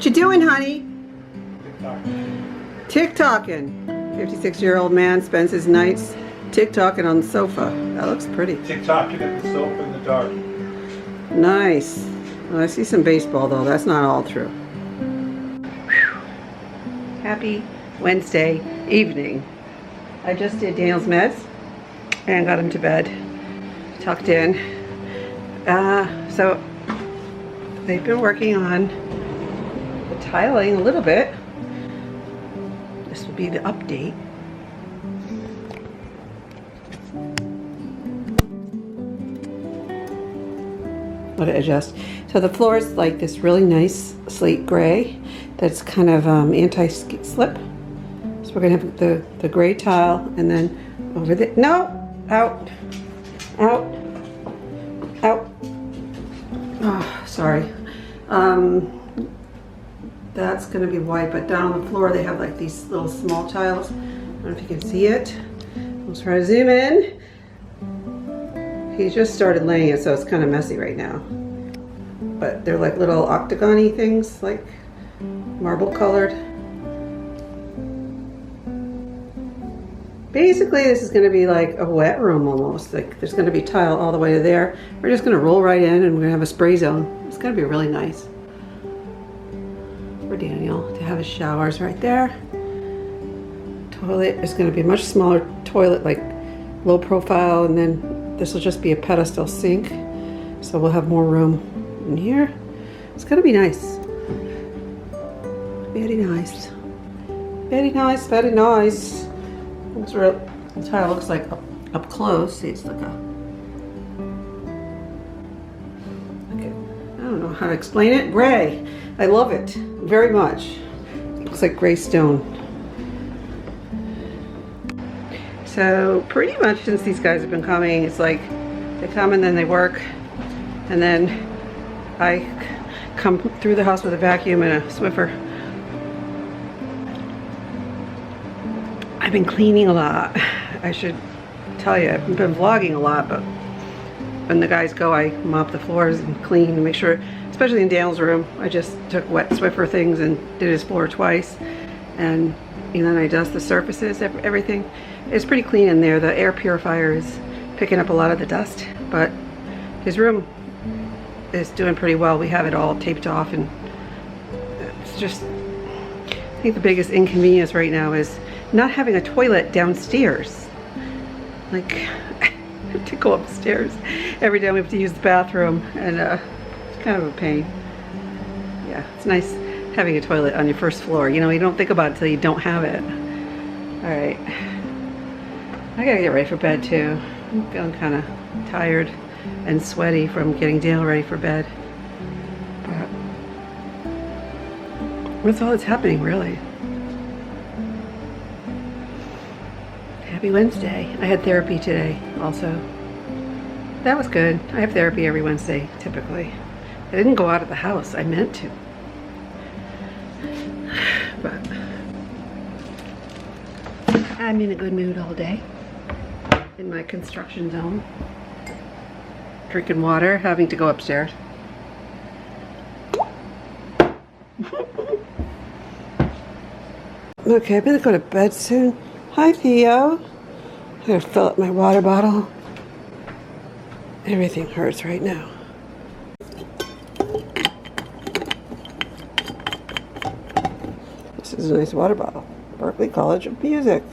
What you doing, honey? TikTok. TikToking. 56-year-old man spends his nights TikToking on the sofa. That looks pretty. TikToking at the sofa in the dark. Nice. Well, I see some baseball though. That's not all true. Whew. Happy Wednesday evening. I just did Daniel's meds and got him to bed, tucked in. So they've been working on the tiling a little bit. This will be the update. Let it adjust. So the floor is like this really nice slate gray that's kind of anti-slip. So we're gonna have the gray tile, and then over the out. Oh, sorry. That's gonna be white, but down on the floor they have like these little small tiles. I don't know if you can see it. I'll try to zoom in. He just started laying it, so it's kind of messy right now. But they're like little octagon-y things, like marble colored. Basically, this is going to be like a wet room almost. Like there's going to be tile all the way to there. We're just going to roll right in, and we're going to have a spray zone. It's going to be really nice for Daniel to have his showers right there. Toilet is going to be a much smaller toilet, like low profile, and then this will just be a pedestal sink. So we'll have more room in here. It's going to be nice. Very nice. Very nice, very nice. That's what the tile looks like up close. See, it's like a... Okay. I don't know how to explain it. Gray. I love it very much. It looks like gray stone. So pretty much since these guys have been coming, it's like they come and then they work, and then I come through the house with a vacuum and a Swiffer. I've been cleaning a lot. I should tell you, I've been vlogging a lot, but when the guys go, I mop the floors and clean and make sure, especially in Daniel's room. I just took wet Swiffer things and did his floor twice, and then I dust the surfaces, everything. It's pretty clean in there. The air purifier is picking up a lot of the dust, but his room is doing pretty well. We have it all taped off, and it's just, I think the biggest inconvenience right now is not having a toilet downstairs. Like, I have to go upstairs every time we have to use the bathroom, and it's kind of a pain. Yeah, it's nice having a toilet on your first floor. You know, you don't think about it until you don't have it. All right, I gotta get ready for bed too. I'm feeling kind of tired and sweaty from getting Dale ready for bed. But that's all that's happening, really. Happy Wednesday. I had therapy today also. That was good. I have therapy every Wednesday, typically. I didn't go out of the house. I meant to. But I'm in a good mood all day. In my construction zone. Drinking water, having to go upstairs. Okay, I'm gonna go to bed soon. Hi, Theo. I'm gonna fill up my water bottle. Everything hurts right now. This is a nice water bottle. Berkeley College of Music.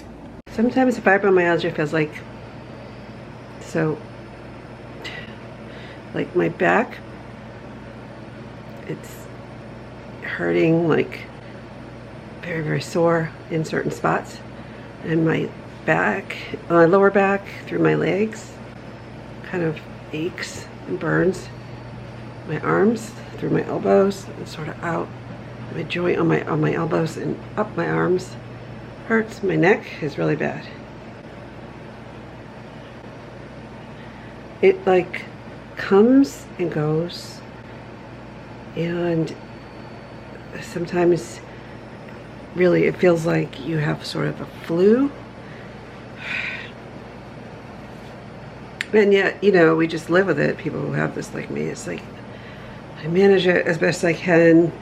Sometimes fibromyalgia feels like like my back, it's hurting, like very, very sore in certain spots. And my back, my lower back through my legs kind of aches and burns. My arms through my elbows and sort of out. My joint on my elbows and up my arms hurts. My neck is really bad. It like comes and goes, and sometimes really it feels like you have sort of a flu, and yet, you know, we just live with it. People who have this like me, it's like I manage it as best I can.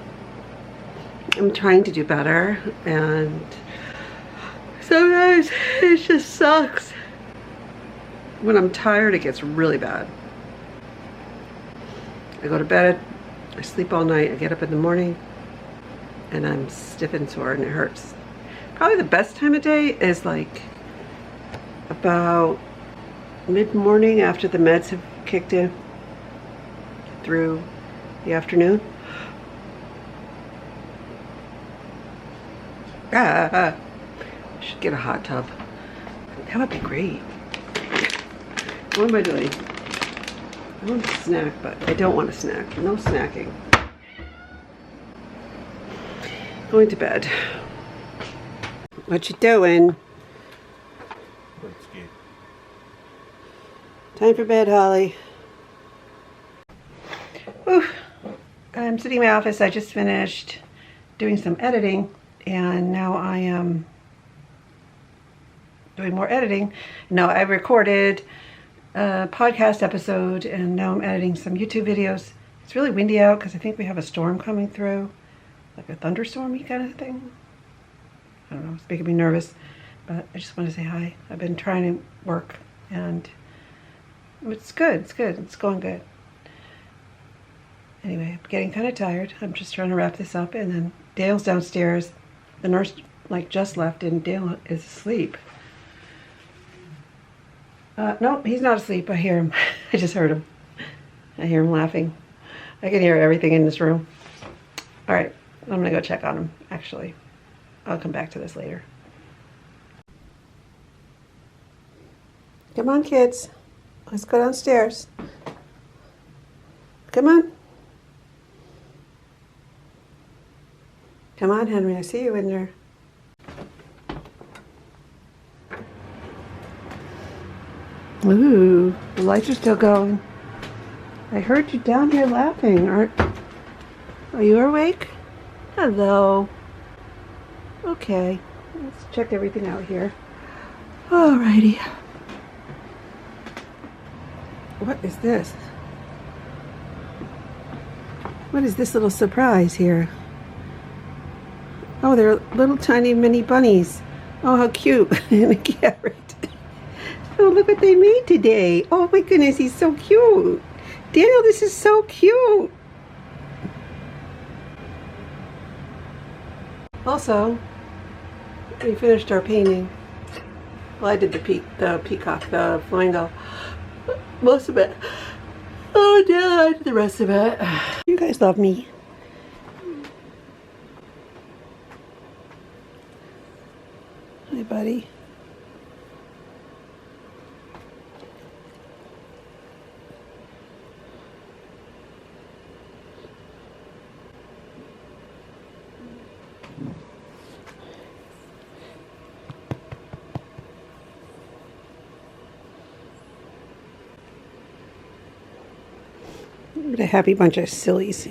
I'm trying to do better, and sometimes it just sucks. When I'm tired, it gets really bad. I go to bed, I sleep all night, I get up in the morning, and I'm stiff and sore and it hurts. Probably the best time of day is like about mid-morning after the meds have kicked in through the afternoon. I should get a hot tub. That would be great. What am I doing? I want to snack, but I don't want to snack. No snacking. Going to bed. What you doing? Time for bed, Holly. Whew. I'm sitting in my office. I just finished doing some editing, and now I am doing more editing. No, I recorded a podcast episode, and now I'm editing some YouTube videos. It's really windy out because I think we have a storm coming through, like a thunderstormy kind of thing. I don't know, it's making me nervous, but I just want to say hi. I've been trying to work, and it's good, it's going good. Anyway, I'm getting kind of tired. I'm just trying to wrap this up, and then Dale's downstairs. The nurse just left, and Dale is asleep. No, he's not asleep. I hear him. I just heard him. I hear him laughing. I can hear everything in this room. All right, I'm gonna go check on him, actually. I'll come back to this later. Come on, kids. Let's go downstairs. Come on. Come on, Henry. I see you in there. Ooh, the lights are still going. I heard you down here laughing. Are you awake? Hello. Okay, let's check everything out here. Alrighty. What is this? What is this little surprise here? Oh, they're little tiny mini bunnies. Oh, how cute. And a carrot. Oh, look what they made today. Oh my goodness, he's so cute. Daniel, this is so cute. Also, we finished our painting. Well, I did the peacock, the flamingo. Most of it. Oh, yeah, I did the rest of it. You guys love me. Hi, buddy. What a happy bunch of sillies.